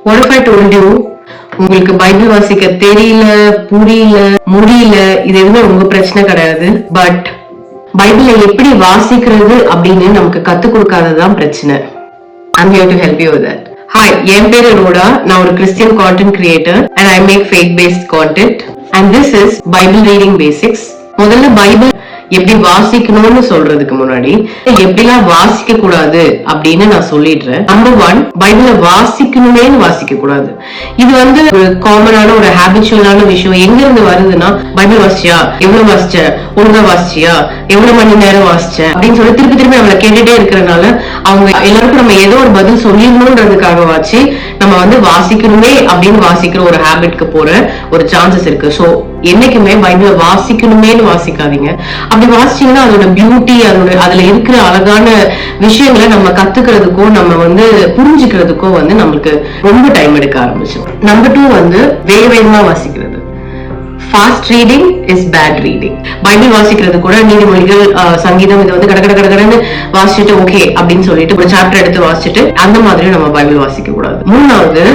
What if I told you உங்களுக்கு Bible வாசிக்க தெரியல, புரியல, முடியல, இது எதுவுமே உங்க பிரச்சனை கிடையாது. பட் பைபிளை எப்படி வாசிக்கிறது அப்படின்னு நமக்கு கத்துக் கொடுக்காததான் பிரச்சனை. I'm here to help you with that. Hi, என் பேரு ரோடா. நான் ஒரு Christian content creator and I make faith based content and this is Bible reading basics. முதல்ல பைபிள் எப்படி வாசிக்கணும்னு சொல்றதுக்கு முன்னாடி எப்படிலாம் வாசிக்க கூடாது அப்படின்னு நான் சொல்லிடுறேன். நம்பர் 1, பைபிளை வாசிக்கணுமே வாசிக்க கூடாது. இது ஒரு காமனான ஒரு ஹேபிச்சுவலான விஷயம். எங்க இருந்து வருதுன்னா, பைபிள் வாசிச்சியா, எவ்வளவு வாசிச்ச, ஒழுங்கா வாசிச்சியா, எவ்வளவு மணி நேரம் வாசிச்ச அப்படின்னு சொல்லி திருப்பி திருப்பி அவங்களை கேட்டுட்டே இருக்கிறதுனால அவங்க எல்லாருக்கும் நம்ம ஏதோ ஒரு பதில் சொல்லிடணும்ன்றதுக்காக வாசி நம்ம வாசிக்கணுமே அப்படின்னு வாசிக்கிற ஒரு ஹேபிட்க்கு போற ஒரு சான்சஸ் இருக்கு. சோ என்னைக்குமே பைபிளை வாசிக்கணுமேனு வாசிக்காதீங்க. அப்படி வாசிச்சீங்கன்னா அதோட பியூட்டி, அதுல இருக்கிற அழகான விஷயங்களை நம்ம கத்துக்கிறதுக்கோ நம்ம புரிஞ்சுக்கிறதுக்கோ நம்மளுக்கு ரொம்ப டைம் எடுக்க ஆரம்பிச்சிடும். நம்பர் 2 வேக வேகமா வாசிக்கிறது. Fast reading is bad reading. Bible வாசிக்கிறது கூட நீதிமொழிகள், சங்கீதம், இது கடகடன்னு வாசிச்சுட்டு ஓகே அப்படின்னு சொல்லிட்டு ஒரு சாப்டர் எடுத்து வாசிச்சுட்டு அந்த மாதிரி நம்ம பைபிள் வாசிக்க கூடாது. 3வது,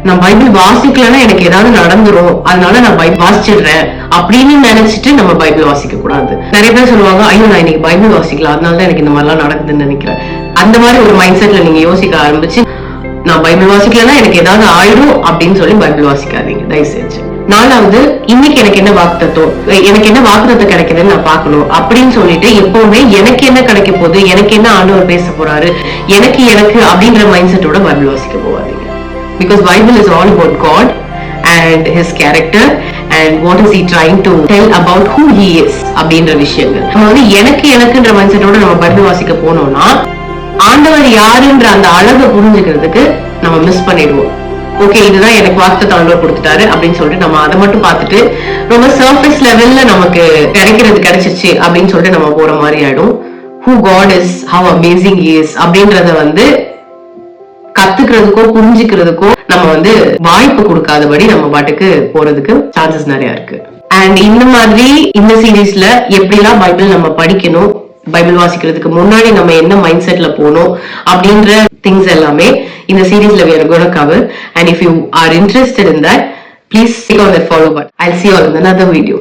நான் பைபிள் வாசிக்கலன்னா எனக்கு ஏதாவது நடந்துரும், அதனால நான் பைபிள் வாசிச்சிடுறேன் அப்படின்னு நினைச்சிட்டு நம்ம பைபிள் வாசிக்க கூடாது. நிறைய பேர் சொல்லுவாங்க, ஐயோ நான் இன்னைக்கு பைபிள் வாசிக்கலாம், அதனாலதான் எனக்கு இந்த மாதிரிலாம் நடக்குதுன்னு நினைக்கிறேன். அந்த மாதிரி ஒரு மைண்ட் செட்ல நீங்க யோசிக்க ஆரம்பிச்சு நான் பைபிள் வாசிக்கலன்னா எனக்கு ஏதாவது ஆயிடும் அப்படின்னு சொல்லி பைபிள் வாசிக்காதீங்க தயவு செஞ்சு. 4வது, இன்னைக்கு எனக்கு என்ன வாக்குத்தத்தம் கிடைக்குதுன்னு நான் பார்க்கணும் அப்படின்னு சொல்லிட்டு எப்பவுமே எனக்கு என்ன கிடைக்க போகுது, எனக்கு என்ன ஆண்டவர் பேச போறாரு, எனக்கு அப்படின்ற மைண்ட் செட்டோட பைபிள் வாசிக்க போவாதீங்க. Because Bible is all about God and His character and what is He trying to tell about who He is அப்படின்ற விஷயங்கள். நம்ம எனக்குன்ற மைண்ட் செட்டோட நம்ம பைபிள் வாசிக்க போனோம்னா ஆண்டவர் யாருன்ற அந்த அழகை புரிஞ்சுக்கிறதுக்கு நம்ம மிஸ் பண்ணிடுவோம். ஓகே, இதுதான் எனக்கு வாக்குத்தத்தம் ஆண்டவர் கொடுத்துட்டாரு அப்படின்னு சொல்லிட்டு நம்ம அதை மட்டும் பார்த்துட்டு ரொம்ப சர்ஃபேஸ் லெவல்ல நமக்கு கிடைச்சிச்சு அப்படின்னு சொல்லிட்டு நம்ம போற மாதிரி ஆயிடும். Who God is, how amazing He is அப்படின்றத கத்துக்கிறதுக்கோ புரிஞ்சுக்கிறதுக்கோ நம்ம வாய்ப்பு கொடுக்காதபடி நம்ம பாட்டுக்கு போறதுக்கு சான்சஸ் நிறைய இருக்கு. அண்ட் இந்த மாதிரி இந்த சீரீஸ்ல எப்படிலாம் பைபிள் நம்ம படிக்கணும், பைபிள் வாசிக்கிறதுக்கு முன்னாடி நம்ம என்ன மைண்ட் செட்ல போகணும் அப்படின்ற திங்ஸ் எல்லாமே இந்த சீரீஸ்ல we are going to cover. And if you are interested in that, please click on the follow button. I'll see you all in another video.